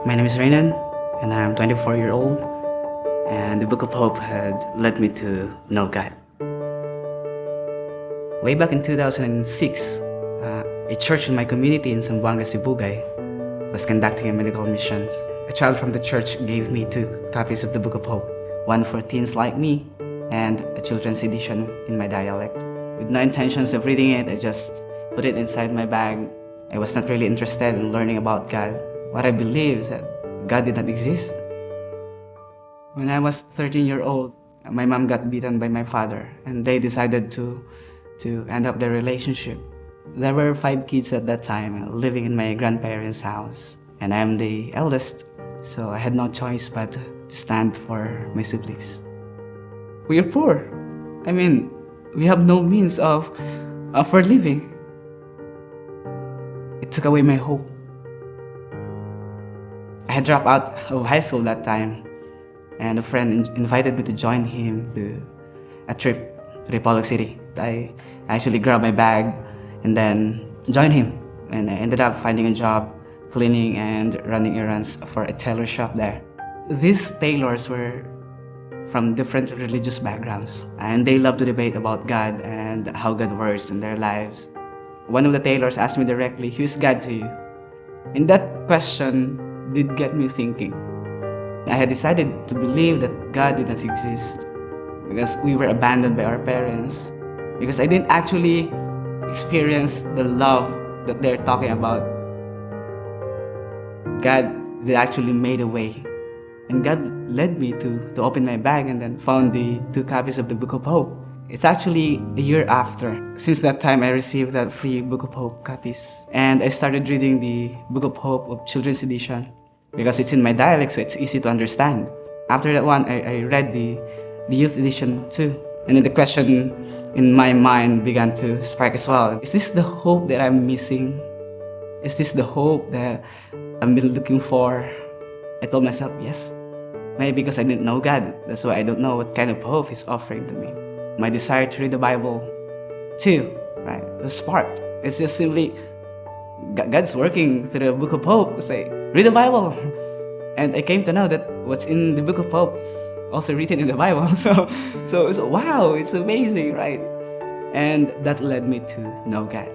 My name is Reynan, and I'm 24-year-old, and the Book of Hope had led me to know God. Way back in 2006, a church in my community in Zamboanga, Sibugay was conducting a medical missions. A child from the church gave me 2 copies of the Book of Hope, one for teens like me, and a children's edition in my dialect. With no intentions of reading it, I just put it inside my bag. I was not really interested in learning about God. What I believe is that God did not exist. When I was 13-year-old, my mom got beaten by my father, and they decided to end up their relationship. There were 5 kids at that time living in my grandparents' house, and I am the eldest, so I had no choice but to stand for my siblings. We are poor. I mean, we have no means for living. It took away my hope. I had dropped out of high school that time, and a friend invited me to join him to a trip to Republic City. I actually grabbed my bag and then joined him, and I ended up finding a job cleaning and running errands for a tailor shop there. These tailors were from different religious backgrounds, and they love to debate about God and how God works in their lives. One of the tailors asked me directly, "Who is God to you?" And that question did get me thinking. I had decided to believe that God did not exist because we were abandoned by our parents, because I didn't actually experience the love that they're talking about. God did actually made a way, and God led me to open my bag and then found the 2 copies of the Book of Hope. It's actually a year after. Since that time, I received that free Book of Hope copies, and I started reading the Book of Hope of Children's Edition because it's in my dialect, so it's easy to understand. After that one, I read the Youth Edition too, and then the question in my mind began to spark as well. Is this the hope that I'm missing? Is this the hope that I've been looking for? I told myself, yes. Maybe because I didn't know God, that's why I don't know what kind of hope He's offering to me. My desire to read the Bible too, right, was sparked. It's just simply God's working through the Book of Hope. Say, read the Bible. And I came to know that what's in the Book of Hope is also written in the Bible. So wow, it's amazing, right? And that led me to know God.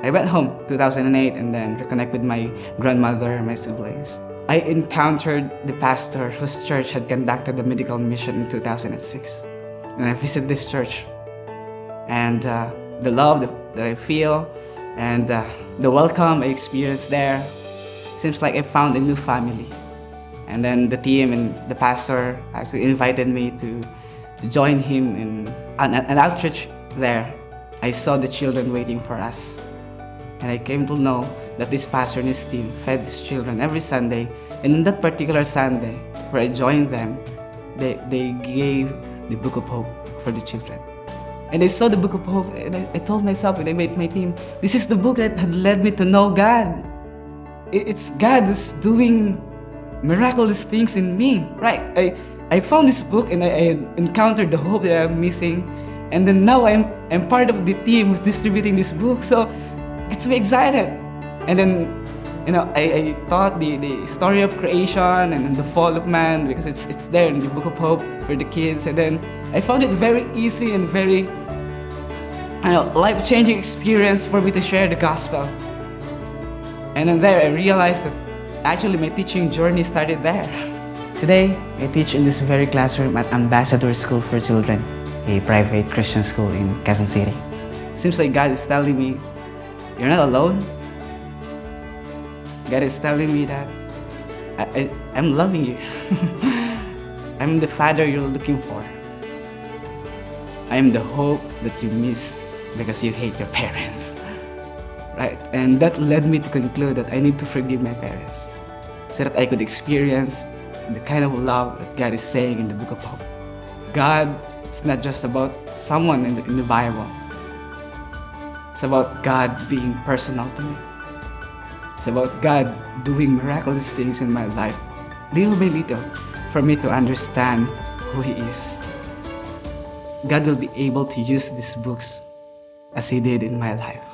I went home 2008 and then reconnect with my grandmother and my siblings. I encountered the pastor whose church had conducted the medical mission in 2006. And I visited this church. And the love that I feel and the welcome I experienced there, seems like I found a new family. And then the team and the pastor actually invited me to join him in an outreach there. I saw the children waiting for us. And I came to know that this pastor and his team fed these children every Sunday. And on that particular Sunday, where I joined them, they gave the Book of Hope for the children. And I saw the Book of Hope, and I told myself when I made my team, this is the book that had led me to know God. It's God who's doing miraculous things in me, right? I found this book and I encountered the hope that I'm missing. And then now I'm part of the team who's distributing this book. So it gets me excited. And then, I taught the story of creation and then the fall of man, because it's there in the Book of Hope for the kids. And then I found it very easy and very life-changing experience for me to share the gospel. And then there I realized that actually my teaching journey started there. Today, I teach in this very classroom at Ambassador School for Children, a private Christian school in Quezon City. Seems like God is telling me, you're not alone. God is telling me that I'm loving you. I'm the father you're looking for. I am the hope that you missed because you hate your parents. Right? And that led me to conclude that I need to forgive my parents so that I could experience the kind of love that God is saying in the Book of Hope. God is not just about someone in the Bible. It's about God being personal to me. It's about God doing miraculous things in my life, little by little, for me to understand who He is. God will be able to use these books as He did in my life.